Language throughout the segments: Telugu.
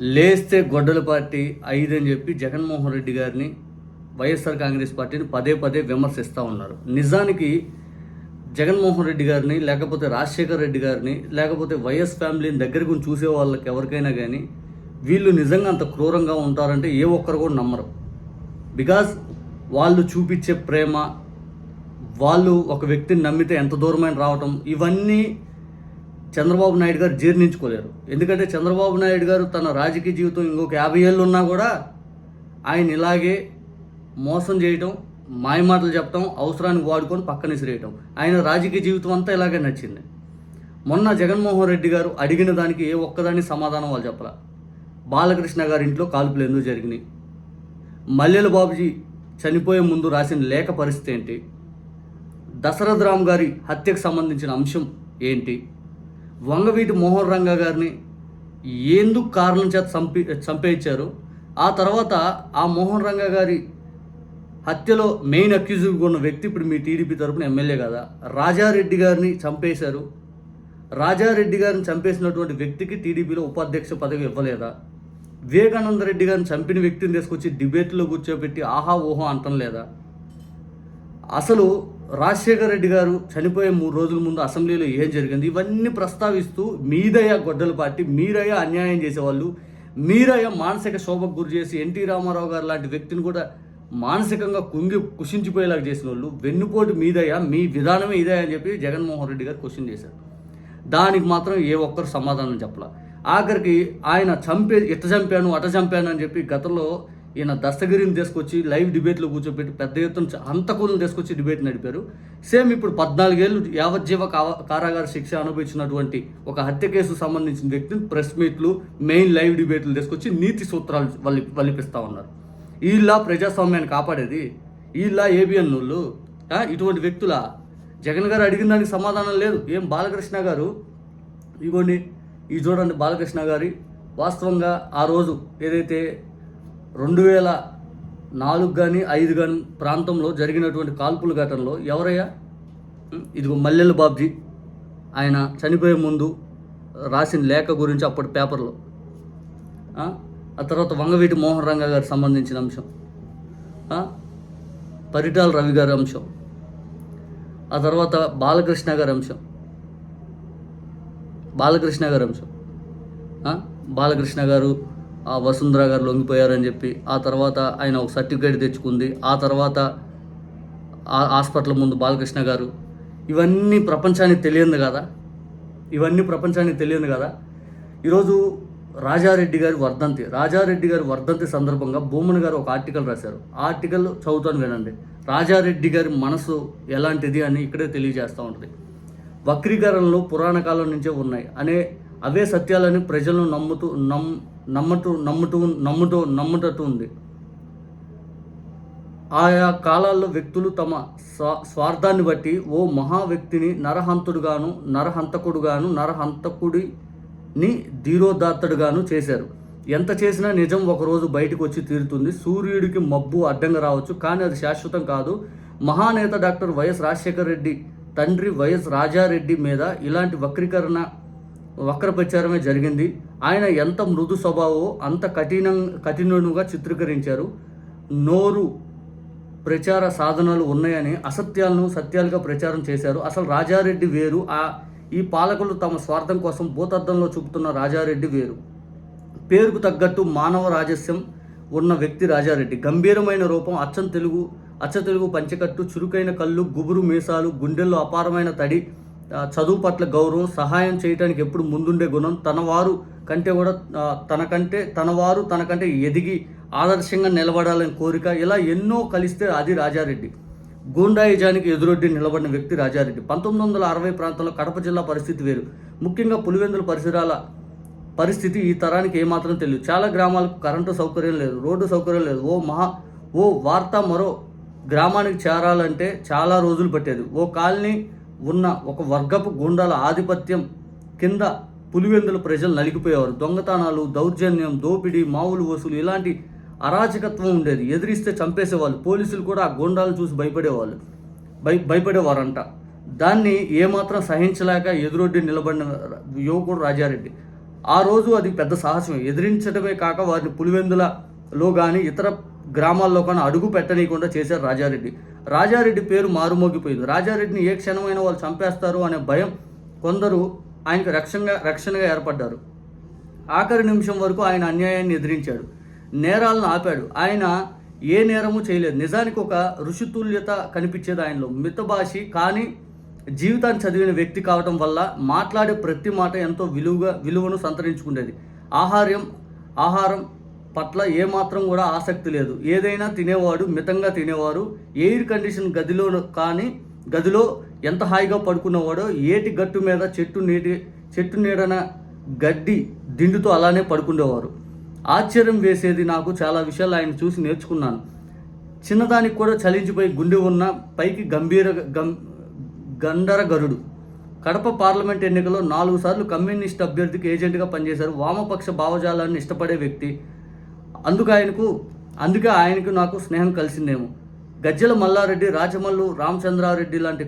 లేస్తే గొడ్డల పార్టీ 5 అని చెప్పి జగన్మోహన్ రెడ్డి గారిని, వైఎస్ఆర్ కాంగ్రెస్ పార్టీని పదే పదే విమర్శిస్తూ ఉన్నారు. నిజానికి జగన్మోహన్ రెడ్డి గారిని, లేకపోతే రాజశేఖర్ రెడ్డి గారిని, లేకపోతే వైఎస్ ఫ్యామిలీని దగ్గరకు చూసే వాళ్ళకి ఎవరికైనా కానీ వీళ్ళు నిజంగా అంత క్రూరంగా ఉంటారంటే ఏ ఒక్కరు కూడా నమ్మరు. బికాజ్ వాళ్ళు చూపించే ప్రేమ, వాళ్ళు ఒక వ్యక్తిని నమ్మితే ఎంత దూరమైన రావటం, ఇవన్నీ చంద్రబాబు నాయుడు గారు జీర్ణించుకోలేరు. ఎందుకంటే చంద్రబాబు నాయుడు గారు తన రాజకీయ జీవితం ఇంకొక 50 ఏళ్ళు ఉన్నా కూడా ఆయన ఇలాగే మోసం చేయటం, మాయమాటలు చెప్పటం, అవసరానికి వాడుకొని పక్కన విసిరేయటం, ఆయన రాజకీయ జీవితం అంతా ఇలాగే నచ్చింది. మొన్న జగన్మోహన్ రెడ్డి గారు అడిగిన దానికి ఏ ఒక్కదాని సమాధానం వాళ్ళు చెప్పాల. బాలకృష్ణ గారి ఇంట్లో కాల్పులు ఎందుకు జరిగినాయి, మల్లెల బాబుజీ చనిపోయే ముందు రాసిన లేఖ పరిస్థితి ఏంటి, దశరథ్ రామ్ గారి హత్యకు సంబంధించిన అంశం ఏంటి, వంగవీటి మోహన్ రంగా గారిని ఎందుకు కారణం చేత చంపేయించారు, ఆ తర్వాత ఆ మోహన్ రంగా గారి హత్యలో మెయిన్ అక్యూజ్గా ఉన్న వ్యక్తి ఇప్పుడు మీ టీడీపీ తరపున ఎమ్మెల్యే కదా, రాజారెడ్డి గారిని చంపేశారు. రాజారెడ్డి గారిని చంపేసినటువంటి వ్యక్తికి టీడీపీలో ఉపాధ్యక్ష పదవి ఇవ్వలేదా, వివేకానంద రెడ్డి గారిని చంపిన వ్యక్తిని తీసుకొచ్చి డిబేట్లో కూర్చోబెట్టి ఆహా ఓహో అంటం లేదా, అసలు రాజశేఖర్ రెడ్డి గారు చనిపోయే 3 రోజుల ముందు అసెంబ్లీలో ఏం జరిగింది, ఇవన్నీ ప్రస్తావిస్తూ మీదయ్యా గొడ్డల పార్టీ, మీరయ్యా అన్యాయం చేసేవాళ్ళు, మీరయ్యా మానసిక శోభకు గురి చేసి ఎన్టీ రామారావు గారు లాంటి వ్యక్తిని కూడా మానసికంగా కుషించిపోయేలాగా చేసిన వాళ్ళు, వెన్నుపోటు మీదయ్యా, మీ విధానమే ఇదే అని చెప్పి జగన్మోహన్ రెడ్డి గారు క్వశ్చన్ చేశారు. దానికి మాత్రం ఏ ఒక్కరు సమాధానం చెప్పాల. ఆఖరికి ఆయన ఇట్ట చంపాను అట చంపాను అని చెప్పి గతంలో ఈయన దస్తగిరిని తీసుకొచ్చి లైవ్ డిబేట్లో కూర్చోబెట్టి పెద్ద ఎత్తున హంతకులను తీసుకొచ్చి డిబేట్ నడిపారు. సేమ్ ఇప్పుడు 14 ఏళ్ళు యావజ్జీవ కారాగార శిక్ష అనుభవించినటువంటి ఒక హత్య కేసు సంబంధించిన వ్యక్తిని ప్రెస్ మీట్లు, మెయిన్ లైవ్ డిబేట్లు తీసుకొచ్చి నీతి సూత్రాలు వల్లిపిస్తూ ఉన్నారు. వీళ్ళ ప్రజాస్వామ్యాన్ని కాపాడేది, వీళ్ళ ఏబిఎన్ వాళ్ళు, ఇటువంటి వ్యక్తుల జగన్ గారు అడిగిన దానికి సమాధానం లేదు. ఏం బాలకృష్ణ గారు, ఇగోండి ఈ చూడండి బాలకృష్ణ గారి వాస్తవంగా ఆ రోజు ఏదైతే 2004 కానీ 5 కానీ ప్రాంతంలో జరిగినటువంటి కాల్పుల ఘటనలో ఎవరయ్యా, ఇదిగో మల్లెల బాబ్జీ ఆయన చనిపోయే ముందు రాసిన లేఖ గురించి అప్పటి పేపర్లో, ఆ తర్వాత వంగవీటి మోహన్ రంగా గారికి సంబంధించిన అంశం, పరిటాల రవి గారి అంశం, ఆ తర్వాత బాలకృష్ణ గారి అంశం, బాలకృష్ణ గారు వసుంధర గారు లొంగిపోయారని చెప్పి ఆ తర్వాత ఆయన ఒక సర్టిఫికేట్ తెచ్చుకుంది, ఆ తర్వాత హాస్పిటల్ ముందు బాలకృష్ణ గారు, ఇవన్నీ ప్రపంచానికి తెలియదు కదా. ఈరోజు రాజారెడ్డి గారి వర్ధంతి సందర్భంగా భూమన్ గారు ఒక ఆర్టికల్ రాశారు. ఆ ఆర్టికల్ చదువుతాను వినండి. రాజారెడ్డి గారి మనసు ఎలాంటిది అని ఇక్కడే తెలియజేస్తూ ఉంటుంది. వక్రీకరణలు పురాణ కాలం నుంచే ఉన్నాయి అవే సత్యాలని ప్రజలను నమ్ముటట్టు ఉంది. ఆయా కాలాల్లో వ్యక్తులు తమ స్వార్థాన్ని బట్టి ఓ మహా వ్యక్తిని నరహంతకుడిని ధీరోదాత్తడుగాను చేశారు. ఎంత చేసినా నిజం ఒకరోజు బయటకు వచ్చి తీరుతుంది. సూర్యుడికి మబ్బు అడ్డంగా రావచ్చు, కానీ అది శాశ్వతం కాదు. మహానేత డాక్టర్ వైఎస్ రాజశేఖర రెడ్డి తండ్రి వైఎస్ రాజారెడ్డి మీద ఇలాంటి వక్ర ప్రచారమే జరిగింది. ఆయన ఎంత మృదు స్వభావో అంత కఠినుడుగా చిత్రీకరించారు. నోరు ప్రచార సాధనాలు ఉన్నాయని అసత్యాలను సత్యాలుగా ప్రచారం చేశారు. అసలు రాజారెడ్డి వేరు, ఈ పాలకులు తమ స్వార్థం కోసం భూతద్దంలో చూపుతున్న రాజారెడ్డి వేరు. పేరుకు తగ్గట్టు మానవ రాజస్యం ఉన్న వ్యక్తి రాజారెడ్డి. గంభీరమైన రూపం, అచ్చ తెలుగు పంచకట్టు, చురుకైన కళ్ళు, గుబురు మీసాలు, గుండెల్లో అపారమైన తడి, చదువు పట్ల గౌరవం, సహాయం చేయడానికి ఎప్పుడు ముందుండే గుణం, తనవారు తనకంటే ఎదిగి ఆదర్శంగా నిలబడాలని కోరిక, ఇలా ఎన్నో కలిస్తే అది రాజారెడ్డి. గూండాయిజానికి ఎదురొడ్డి నిలబడిన వ్యక్తి రాజారెడ్డి. 1960 ప్రాంతంలో కడప జిల్లా పరిస్థితి వేరు. ముఖ్యంగా పులివెందుల పరిసరాల పరిస్థితి ఈ తరానికి ఏమాత్రం తెలియదు. చాలా గ్రామాలకు కరెంటు సౌకర్యం లేదు, రోడ్డు సౌకర్యం లేదు. ఓ వార్త మరో గ్రామానికి చేరాలంటే చాలా రోజులు పట్టేది. ఓ కాలనీ ఉన్న ఒక వర్గపు గుండాల ఆధిపత్యం కింద పులివెందుల ప్రజలు నలిగిపోయేవారు. దొంగతనాలు, దౌర్జన్యం, దోపిడీ, మామూలు వసూలు, ఇలాంటి అరాచకత్వం ఉండేది. ఎదిరిస్తే చంపేసేవాళ్ళు. పోలీసులు కూడా ఆ గుండాలను చూసి భయపడేవారంట. దాన్ని ఏమాత్రం సహించలేక ఎదురొడ్డి నిలబడిన యువకుడు రాజారెడ్డి. ఆ రోజు అది పెద్ద సాహసం. ఎదిరించడమే కాక వారిని పులివెందులలో కానీ ఇతర గ్రామాల్లో కానీ అడుగు పెట్టనీయకుండా చేశారు రాజారెడ్డి. రాజారెడ్డి పేరు మారుమోగిపోయింది. రాజారెడ్డిని ఏ క్షణమైనా వాళ్ళు చంపేస్తారు అనే భయం కొందరు ఆయనకు రక్షణగా ఏర్పడ్డారు. ఆఖరి నిమిషం వరకు ఆయన అన్యాయాన్ని ఎదిరించాడు, నేరాలను ఆపాడు. ఆయన ఏ నేరము చేయలేదు. నిజానికి ఒక ఋషితుల్యత కనిపించేది ఆయనలో. మితభాషి కానీ జీవితాన్ని చదివిన వ్యక్తి కావటం వల్ల మాట్లాడే ప్రతి మాట ఎంతో విలువను సంతరించుకునేది. ఆహారం పట్ల ఏమాత్రం కూడా ఆసక్తి లేదు. ఏదైనా తినేవాడు, మితంగా తినేవారు. ఎయిర్ కండిషన్ గదిలో ఎంత హాయిగా పడుకునేవాడో ఏటి గట్టు మీద చెట్టు నీడన గడ్డి దిండుతో అలానే పడుకునేవారు. ఆశ్చర్యం వేసేది నాకు చాలా విషయాలు ఆయన చూసి నేర్చుకున్నాను. చిన్నదానికి కూడా చలించిపోయి గుండె ఉన్న పైకి గండరగరుడు. కడప పార్లమెంట్ ఎన్నికల్లో 4 సార్లు కమ్యూనిస్ట్ అభ్యర్థికి ఏజెంట్గా పనిచేశారు. వామపక్ష భావజాలాన్ని ఇష్టపడే వ్యక్తి. అందుకే ఆయనకు నాకు స్నేహం కలిసిందేమో. గజ్జెల మల్లారెడ్డి, రాజమల్లు రామచంద్రారెడ్డి లాంటి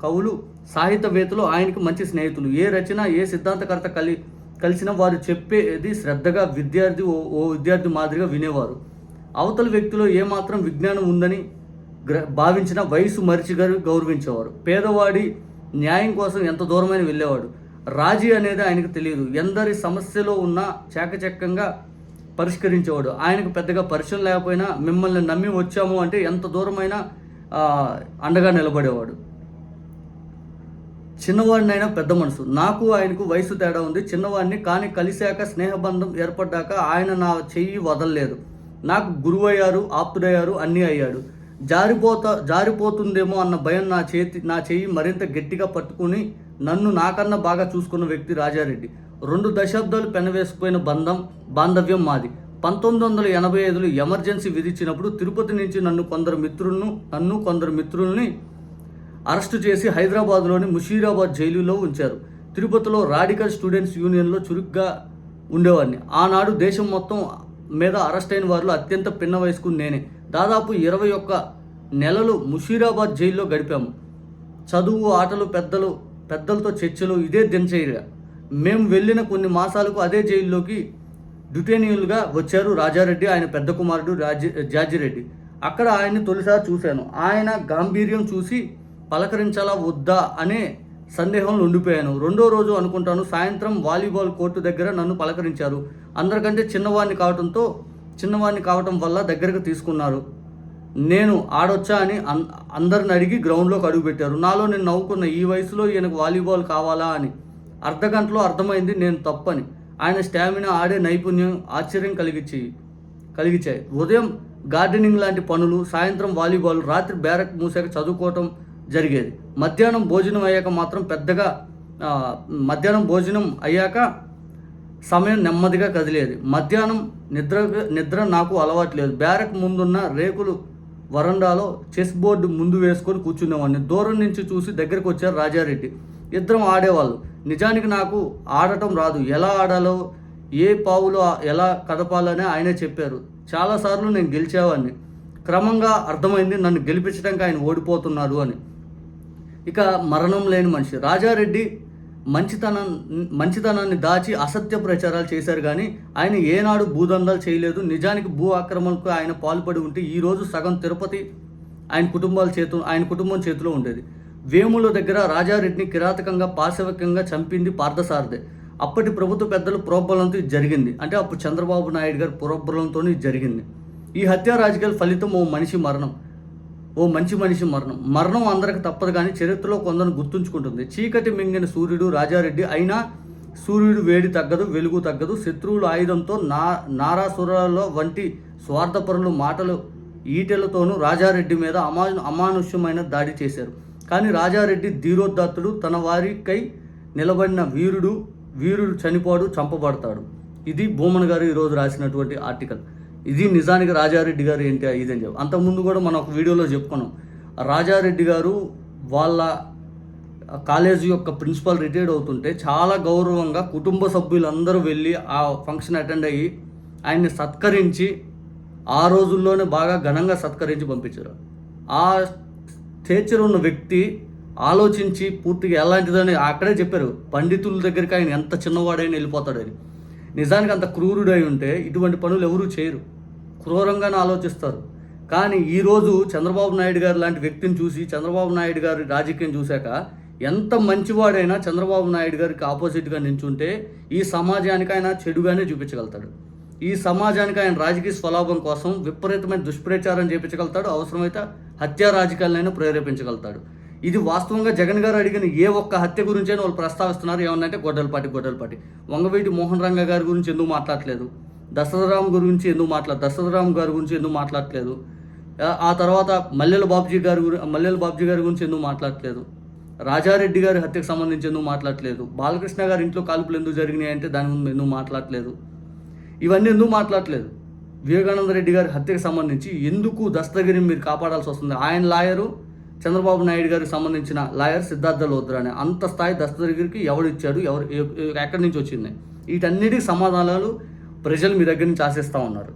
కవులు సాహిత్యవేత్తలు ఆయనకు మంచి స్నేహితులు. ఏ రచన, ఏ సిద్ధాంతకర్త కలిసినా వారు చెప్పేది శ్రద్ధగా విద్యార్థి మాదిరిగా వినేవారు. అవతల వ్యక్తిలో ఏమాత్రం విజ్ఞానం ఉందని భావించిన వయసు మరిచి గౌరవించేవారు. పేదవాడి న్యాయం కోసం ఎంత దూరమైన వెళ్ళేవాడు. రాజీ అనేది ఆయనకు తెలియదు. ఎందరి సమస్యలో ఉన్నా చాకచక్యంగా పరిష్కరించేవాడు. ఆయనకు పెద్దగా పరిచయం లేకపోయినా మిమ్మల్ని నమ్మి వచ్చాము అంటే ఎంత దూరమైనా అండగా నిలబడేవాడు. చిన్నవాడినైనా పెద్ద మనసు. నాకు ఆయనకు వయసు తేడా ఉంది. చిన్నవాడిని కానీ కలిశాక స్నేహబంధం ఏర్పడ్డాక ఆయన నా చెయ్యి వదలలేదు. నాకు గురువయ్యారు, ఆప్తుడయ్యారు, అన్నీ అయ్యాడు. జారిపోతుందేమో అన్న భయం నా చెయ్యి మరింత గట్టిగా పట్టుకుని నన్ను నాకన్నా బాగా చూసుకున్న వ్యక్తి రాజారెడ్డి. 2 దశాబ్దాలు పెనవేసుకుపోయిన బాంధవ్యం మాది. 1985లో ఎమర్జెన్సీ విధించినప్పుడు తిరుపతి నుంచి నన్ను కొందరు మిత్రుల్ని అరెస్టు చేసి హైదరాబాద్లోని ముషీరాబాద్ జైలులో ఉంచారు. తిరుపతిలో రాడికల్ స్టూడెంట్స్ యూనియన్లో చురుగ్గా ఉండేవాడిని. ఆనాడు దేశం మొత్తం మీద అరెస్ట్ అయిన వారిలో అత్యంత పిన్న వయస్కు నేనే. దాదాపు 21 నెలలు ముషీరాబాద్ జైల్లో గడిపాము. చదువు, ఆటలు, పెద్దలతో చర్చలు ఇదే దినచర్య. మేము వెళ్ళిన కొన్ని మాసాలకు అదే జైల్లోకి డ్యూటేనియులుగా వచ్చారు రాజారెడ్డి, ఆయన పెద్ద కుమారుడు జాజిరెడ్డి. అక్కడ ఆయన్ని తొలిసారి చూశాను. ఆయన గాంభీర్యం చూసి పలకరించాలా వద్దా అనే సందేహంలో ఉండిపోయాను. 2వ రోజు అనుకుంటాను, సాయంత్రం వాలీబాల్ కోర్టు దగ్గర నన్ను పలకరించారు. అందరికంటే చిన్నవాడిని కావటం వల్ల దగ్గరకు తీసుకున్నారు. నేను ఆడొచ్చా అని అందరిని అడిగి గ్రౌండ్లోకి అడుగుపెట్టారు. నాలో నేను నవ్వుకున్న, ఈ వయసులో ఈయనకు వాలీబాల్ కావాలా అని. అర్ధగంటలో అర్థమైంది నేను తప్పని. ఆయన స్టామినా, ఆడే నైపుణ్యం ఆశ్చర్యం కలిగించాయి. ఉదయం గార్డెనింగ్ లాంటి పనులు, సాయంత్రం వాలీబాల్, రాత్రి బ్యారక్ మూసాక చదువుకోవటం జరిగేది. మధ్యాహ్నం భోజనం అయ్యాక సమయం నెమ్మదిగా కదిలేది. మధ్యాహ్నం నిద్ర నాకు అలవాట్లేదు. బ్యారక్ ముందున్న రేకులు వరండాలో చెస్ బోర్డు ముందు వేసుకొని కూర్చునేవాడిని. దూరం నుంచి చూసి దగ్గరికి వచ్చారు రాజారెడ్డి. ఇద్దరం ఆడేవాళ్ళు. నిజానికి నాకు ఆడటం రాదు. ఎలా ఆడాలో, ఏ పావులో ఎలా కదపాలని ఆయనే చెప్పారు. చాలాసార్లు నేను గెలిచేవాడిని. క్రమంగా అర్థమైంది నన్ను గెలిపించడానికి ఆయన ఓడిపోతున్నారు అని. ఇక మరణం లేని మనిషి రాజారెడ్డి మంచితనాన్ని దాచి అసత్య ప్రచారాలు చేశారు కానీ ఆయన ఏనాడు భూదందాలు చేయలేదు. నిజానికి భూ ఆక్రమణకు ఆయన పాల్పడి ఉంటే ఈరోజు సగం తిరుపతి ఆయన కుటుంబం చేతిలో ఉండేది. వేముల దగ్గర రాజారెడ్డిని కిరాతకంగా పాశవికంగా చంపింది పార్థసారథే. అప్పటి ప్రభుత్వ పెద్దలు ప్రోద్బలంతో ఇది జరిగింది. అంటే అప్పుడు చంద్రబాబు నాయుడు గారి ప్రోద్బలంతో ఇది జరిగింది. ఈ హత్యా రాజకీయాల ఫలితం ఓ మంచి మనిషి మరణం అందరికి తప్పదు కానీ చరిత్రలో కొందరు గుర్తుంచుకుంటుంది. చీకటి మింగిన సూర్యుడు రాజారెడ్డి. అయినా సూర్యుడు వేడి తగ్గదు, వెలుగు తగ్గదు. శత్రువుల ఆయుధంతో నారాసురాల వంటి స్వార్థపరులు మాటలు ఈటెలతోనూ రాజారెడ్డి మీద అమానుష్యమైన దాడి చేశారు. కానీ రాజారెడ్డి ధీరోదాత్తుడు. తన వారికై నిలబడిన వీరుడు చనిపోడు, చంపబడతాడు. ఇది భూమన్ గారు ఈరోజు రాసినటువంటి ఆర్టికల్. ఇది నిజానికి రాజారెడ్డి గారు ఏంటి ఇదని చెప్పి అంతకుముందు కూడా మనం ఒక వీడియోలో చెప్పుకున్నాం. రాజారెడ్డి గారు వాళ్ళ కాలేజీ యొక్క ప్రిన్సిపల్ రిటైర్డ్ అవుతుంటే చాలా గౌరవంగా కుటుంబ సభ్యులందరూ వెళ్ళి ఆ ఫంక్షన్ అటెండ్ అయ్యి ఆయన్ని సత్కరించి ఆ రోజుల్లోనే బాగా ఘనంగా సత్కరించి పంపించారు. ఆ స్టేచర్ ఉన్న వ్యక్తి ఆలోచించి పూర్తిగా ఎలాంటిదని అక్కడే చెప్పారు. పండితుల దగ్గరికి ఆయన ఎంత చిన్నవాడైనా వెళ్ళిపోతాడని. నిజానికి అంత క్రూరుడై ఉంటే ఇటువంటి పనులు ఎవరూ చేయరు, క్రూరంగానే ఆలోచిస్తారు. కానీ ఈరోజు చంద్రబాబు నాయుడు గారు లాంటి వ్యక్తిని చూసి, చంద్రబాబు నాయుడు గారి రాజకీయం చూశాక ఎంత మంచివాడైనా చంద్రబాబు నాయుడు గారికి ఆపోజిట్గా నించుంటే ఈ సమాజానికి ఆయన చెడుగానే చూపించగలుగుతాడు. ఈ సమాజానికి ఆయన రాజకీయ స్వలాభం కోసం విపరీతమైన దుష్ప్రచారం చేయించగలుగుతాడు. అవసరమైతే హత్యా రాజకీయాలైనా ప్రేరేపించగలుగుతాడు. ఇది వాస్తవంగా జగన్ గారు అడిగిన ఏ ఒక్క హత్య గురించైనా వాళ్ళు ప్రస్తావిస్తున్నారు. ఏమన్నంటే గొడ్డలపాటి వంగవీటి మోహన్ రంగ గారి గురించి ఎందుకు మాట్లాడట్లేదు, దశరథరామ్ గారి గురించి ఎందుకు మాట్లాడట్లేదు, ఆ తర్వాత మల్లెల బాబ్జీ గారి గురించి ఎందుకు మాట్లాడట్లేదు, రాజారెడ్డి గారి హత్యకు సంబంధించి ఎందుకు మాట్లాడట్లేదు, బాలకృష్ణ గారి ఇంట్లో కాల్పులు ఎందుకు జరిగినాయి అంటే దాని ముందు ఎందుకు మాట్లాడట్లేదు, ఇవన్నీ ఎందుకు మాట్లాడట్లేదు. వివేకానంద రెడ్డి గారి హత్యకు సంబంధించి ఎందుకు దస్తగిరిని మీరు కాపాడాల్సి వస్తుంది? ఆయన లాయరు చంద్రబాబు నాయుడు గారికి సంబంధించిన లాయర్ సిద్ధార్థ లోద్రా అని అంత స్థాయి దస్తగిరికి ఎవరు ఇచ్చాడు, ఎక్కడి నుంచి వచ్చింది? వీటన్నిటికి సమాధానాలు ప్రజలు మీ దగ్గర నుంచి ఆశిస్తూ ఉన్నారు.